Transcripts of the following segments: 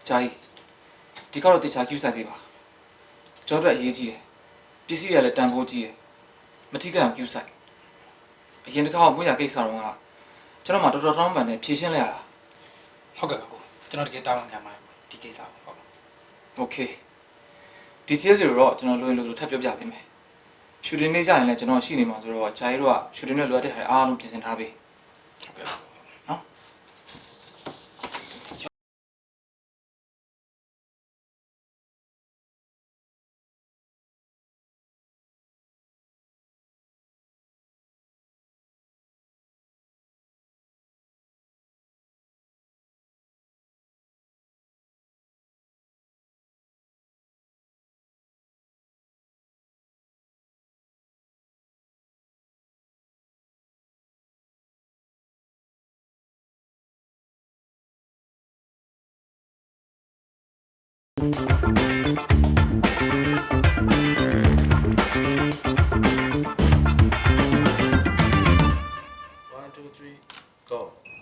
ဂျာကြီးဒီကတော့တေချာကျူးဆိုင်ပေးပါကျော်အတွက်အရေးကြီးတယ်ပစ္စည်းတွေကလည်းတန်ဖိုးကြီးတယ်မထိခိုက်အောင်ကျူးဆိုင်အရင်တစ်ခါကမွေးရကိစ္စတော့ကကျွန်တော်မှတော်တော်တောင်းပန်နဲ့ဖြေရှင်းလိုက်ရတာ ဟုတ်ကဲ့ပါကိုကျွန်တော်တကယ်တောင်းပန်ခံပါတယ်ဒီကိစ္စကိုဟုတ် โอเคဒီသေးစီတော့ကျွန်တော်လိုထပ်ပြောပြပေးမယ်ရှူတင်နေကြရင်လည်းကျွန်တော်ရှိနေမှာဆိုတော့ဂျာကြီးတို့ကရှူတင်နဲ့လိုအပ်တဲ့ဟာအားလုံးပြင်ဆင်ထားပေးဟုတ်ကဲ့နော်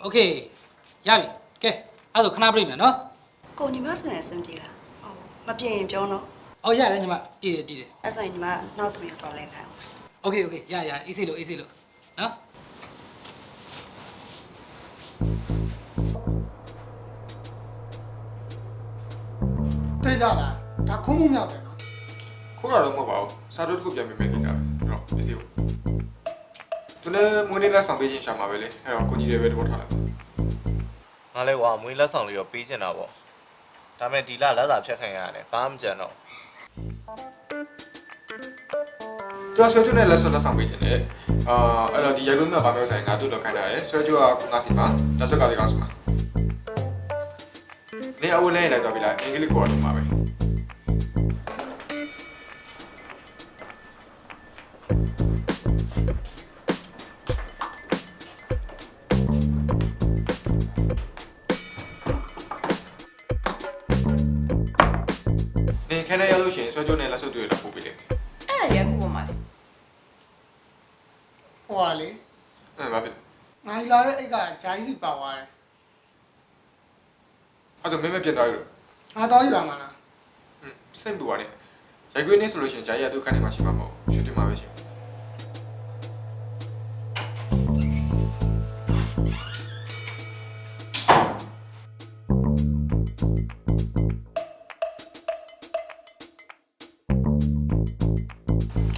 โอเคရပြီကဲအဲ့ဒါခဏပြိမယ်နော် ကိုညီမဆိုရင်အဆင်ပြေလားမပြေရင်ပြောတော့ အော်ရတယ်ညီမတည်တယ် အဲ့ဆိုရင်ညီမနောက်သူရတော့လဲခိုင်း โอเคရအေးစိလို့နော် တိတ်ကြလားဒါခုံးမှုမြောက်တယ်နော် ခိုးတာတော့မဟုတ်ပါဘူးစာတို့တစ်ခုပြန်ပေးမယ်ကိစ္စပဲအဲ့တော့ပစ္စည်းကိုသူလည်းမွေးနေ့လက်ဆောင်ပေးခြင်းရှာမှာပဲလေအဲ့တော့ကိုကြီးတွေပဲတော့ထားလိုက် ငါလည်းကွာမွေးလက်ဆောင်လေးတော့ပေးချင်တာပေါ့ဒါပေမဲ့ဒီလလက်စာဖြတ်ခံရတယ်ဘာမှမကြံတော့ သူကဆွဲကျွနဲ့လက်ဆောင်ပေးခြင်းလေအဲ့တော့ဒီရိုက်ခွင့်မှာဗာမျိုးဆိုင်ငါတို့တော့ခိုင်းတာရယ်ဆွဲကျွကငါစီမှာလက်စွပ်ကလေးကောင်းစီမှာနေအဝလဲလိုက်တော့ပြီလားအင်္ဂလိပ်ကိုတော့မှာပဲနေခနဲ့ရလို့ရှိရင်ဆွဲကျွနဲ့လက်စွပ်တွေတော့ပို့ပေးလိမ့်မယ် အဲ့ဒါရခုပေါ်မှာလေ ဟိုပါလေ ဘာဖြစ် ငါယူလာတဲ့အိတ်ကဂျာကြီးစီပါသွားတယ် အဲ့တော့မင်းမပြန်သွားဘူး ငါတော့ယူရမှာလား စိတ်ပူပါနဲ့ရိုက်ခွင့်နေဆိုလို့ရှိရင်ဂျာကြီးကသူ့ခန်းထဲမှာရှိမှာမဟုတ်ရှူတင်မှာပဲရှိဒ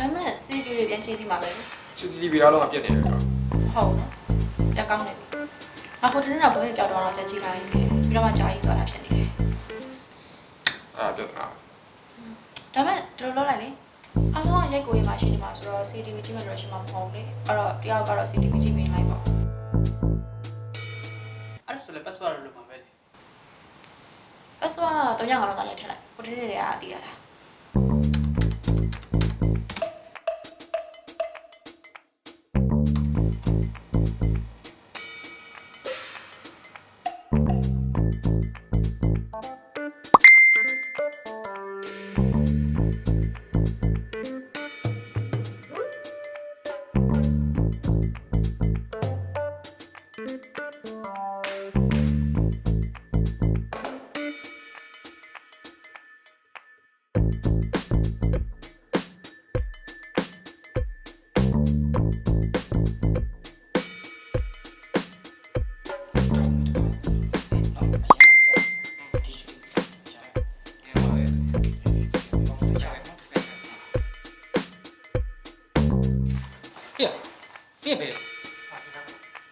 ါမဲ့ CD တွေပြန်ချိန်ဒီမှာပဲ ချူတီဗီအားလုံးကပြတ်နေတယ်ဆိုတော့ ဟုတ်ပြကောင်းတယ်ငါဟိုတနေ့တော့ဘယ်ကြောက်တော့လက်ကြည့်ခိုင်းတယ်ပြီးတော့မှကြာကြီးသွားတာဖြစ်နေတယ် အဲ့ဒါပြတ်တာ ဒါမဲ့ဒီလိုလုပ်လိုက်လေအားလုံးကရိုက်ကိုရမှာရှိနေမှာဆိုတော့ CTV ကြည့်မှလို့ရှိမှာမဟုတ်လေအဲ့တော့တယောက်ကတော့ CTV ကြည့်ပြီးလိုက်ပါ အဲ့ဒါဆိုလည်း password လို့မှာပဲလေ အဲ့ဆိုတော့ညငါတော့ရိုက်ထည့်လိုက်ဟိုတနေ့တွေကတည်ရတာ ပြည့်ပဲ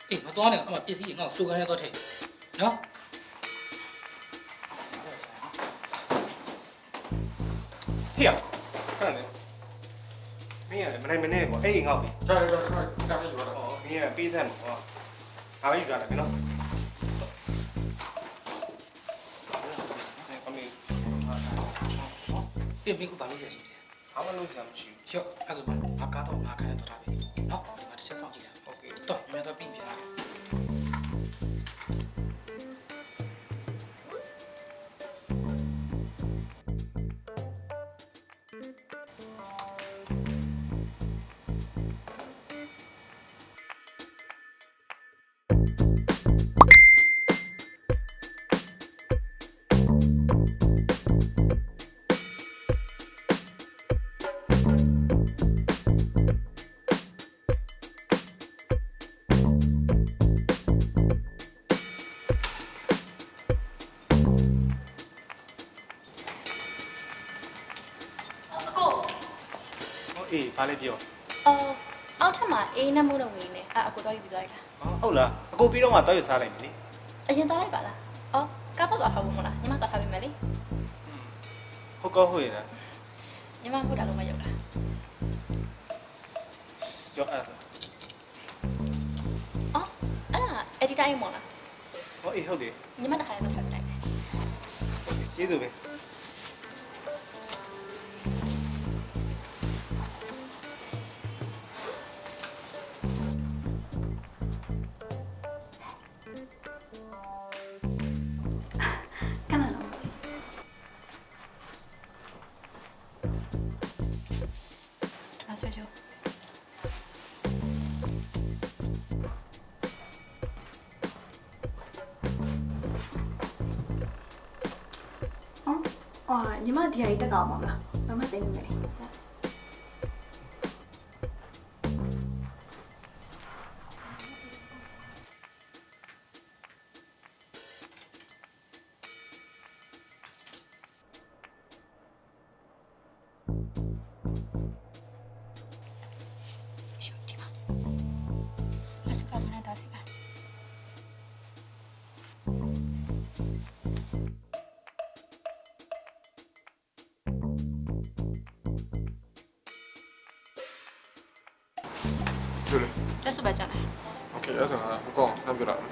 အေးမတော်နဲ့အမပစ္စည်းငါ့ကိုစုခိုင်းရတော့ထိနော် ဟေ့ရခဏလေးမင်းရတယ်မနိုင်မနေပေါ့အဲ့ဒီငေါ့ပြီ ဂျာကြီးတော့ခဏယူရတာ ဟောမင်းကပေးသမ်းမှာဟောငါပဲယူရတယ်နော်အမေ ပြင်ပြီးကပါလို့ရရှိတယ် ဘာမှလုပ်စရာမရှိဘူး ရှော့အဲ့ဆိုငါကားတော့ငါခိုင်းတော့ထားပြီနော်ဒီမှာတစ်ချက်စောင့်ကြည့်ရအောင် โอเค တော့မြန်တော့ပြင်ပြလာ အေးဘာလဲပြော အော်အောက်ထပ်မှာအေးနှမိုးတော့ဝင်နေအကိုတော့ယူပြီးသွားလိုက်တာ ဟုတ်လားအကိုပြီးတော့မှတောက်ရစားလိုက်မယ်လေ အရင်သွားလိုက်ပါလားအော်ကားတော့သွားထားဖို့မလားညီမသွားထားပေးမယ်လေ ဟုတ်ကောဟုတ်ရလား ညီမဟုတ်တာလုံးမရောက်တာ ကြောက်အဲ့ဒါ အော်အဲ့ဒါအက်ဒီတာအိမ်မော်လား ဟောအေးဟုတ်တယ် ညီမတခါလည်းထားပေးလိုက်မယ် ကျေးဇူးပဲ ခဏလုံးဒါဆွဲချိုး အော်ညီမဒီဟာကြီးတက်ကောင်ပါမလားမမသိနေမယ်လေ လက်စကမနဲ့ဒါစီပါ လို့လေ လက်စပါကြတယ် โอเคအဲ့ဆိုဟိုကောင်နှမ်းပြတာ ဟေ့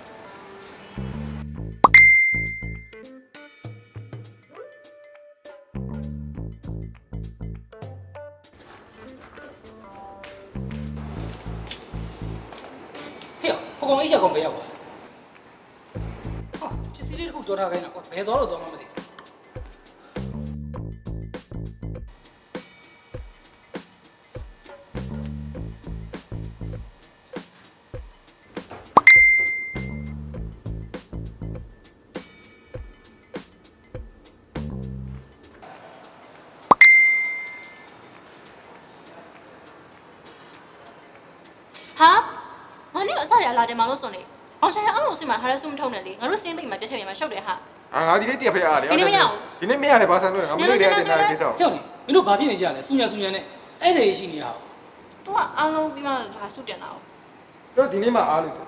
ဟိုကောင်အိတ်ချက်ကောင်ပဲရောက်သွားဟာပစ္စည်းလေးတစ်ခုကြောထားခိုင်းတာကွာဘယ်သွားတော့သွားမှမသိ ဟာငါနဲ့အစရလာတယ်မလို့စွန်လေအောင်ချင်အောင်လို့စီမှာဟာရဆုမထုံနဲ့လေငါတို့စင်းပိတ်မှာပြတ်ထည့်ရမှာရှောက်တယ်ဟာ ငါဒီနေ့တည့်ဖက်ရတယ် ဒီနေ့မရဘူး ဒီနေ့မရတယ်ဘာဆန်လို့ငါမလို့တဲ့တင်တာကိစ္စ ဟဲ့လေမင်းတို့ဘာဖြစ်နေကြလဲစူညာနဲ့အဲ့ဒါရှိနေရအောင် သူကအားလုံးပြီးမှလာဆုတင်တာ哦 တော့ဒီနေ့မှအားလို့ ကဲ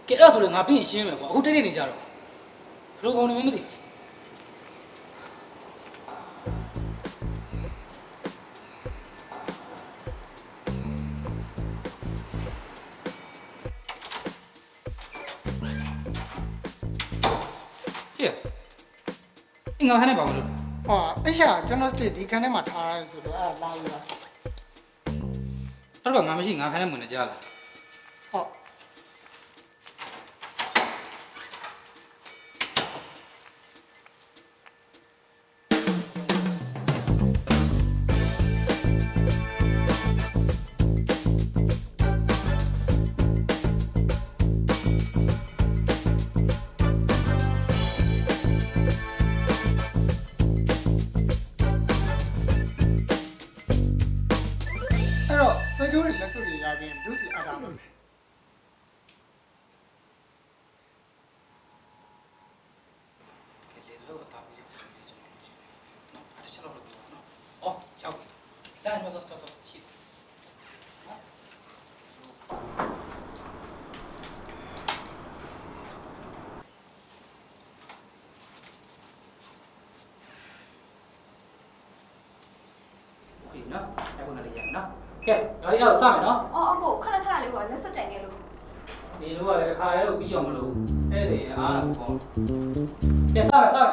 အဲ့ဒါဆိုလည်းငါပြီးရင်ရှင်းမယ်ကွာအခုတိတ်တိတ်နေကြတော့ဘယ်လိုကောင်းနေမှမသိဟဲ့ငါဟန်နေပါမလို့ ဟောအဲ့ရှာကျွန်တော်စတစ်ဒီခန်းထဲမှာထားရဲဆိုတော့အဲ့ဒါလာယူတာ တော့ငါမရှိငါခိုင်းနေမွေးနေကြလား ဟော အဲ့တော့ဆွဲကြိုးတွေလက်စွပ်တွေရပြင်ဒုစီအတားမှာ ကဲလေဆိုတော့တာပြီးရပြီကျွန်တော်နော်တစ်ချက်တော့လို့ပြောနော်အော်ရောက်ပြီလာမတော့ရှိโอเคနော်အဲ့ဘက်ကလေးရနော်ကဲဒါလေးတော့စမယ်နော် အော်အကိုခဏခဏလေးဟိုလက်စွပ်တိုင်နေလို့ ဒီလိုကလည်းတစ်ခါလေးကိုပြီးအောင်မလို့အဲ့ဒီအားလုံးပေါ့ကဲစမယ်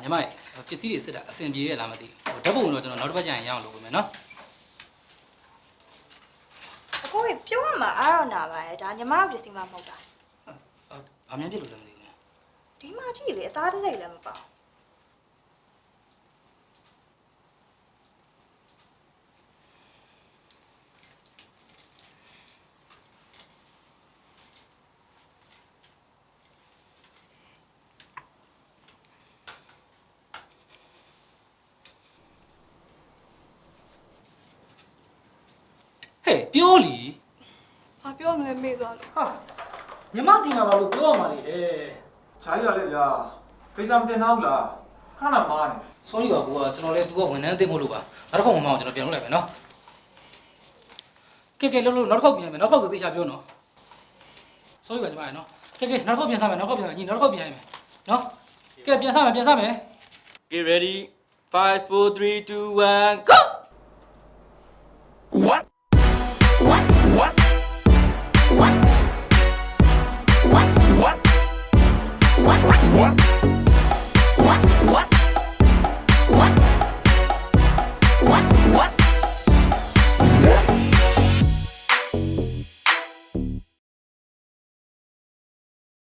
ညီမရဲ့ပစ္စည်းတွေစစ်တာအဆင်ပြေရဲ့လားမသိဘူးဓာတ်ပုံတော့ကျွန်တော်နောက်တစ်ပတ်ကျရင်ရအောင်လုပ်ပေးမယ်နော် အကိုကြီးပြောရမှာအားတော့နာပါရဲ့ဒါညီမတို့ပစ္စည်းမှမဟုတ်တာ ဘာမှမဖြစ်လို့လည်းမသိဘူး ဒီမှာကြည့်လေအသားတစ်စိတ်လည်းမပါ ဟဲ့ပြောလီ ဘာပြောမလဲမေကလို့ ဟာညီမစီမှာပါလို့ပြောရမှာလေဟဲ့ ဂျာကြီးကလည်းဗျာကိစ္စမတင်တော့ဘူးလားခဏမားနေ sorry ပါကိုကကျွန်တော်လည်းသူကဝန်ထမ်းအသစ်မဟုတ်လို့ပါနောက်တစ်ခေါက်မမအောင်ကျွန်တော်ပြန်လုပ်လိုက်မယ်နော်ကဲလို့နောက်တစ်ခေါက်ပြန်မယ်နောက်တစ်ခေါက်ဆိုသေချာပြောနော် sorry ပါညီမရနော်ကဲနောက်တစ်ခေါက်ပြန်စားမယ်နောက်တစ်ခေါက်ပြန်ညီနောက်တစ်ခေါက်ပြန်ရမယ်နော်ကဲပြန်စားမယ် Get ready. 5 4 3 2 1 go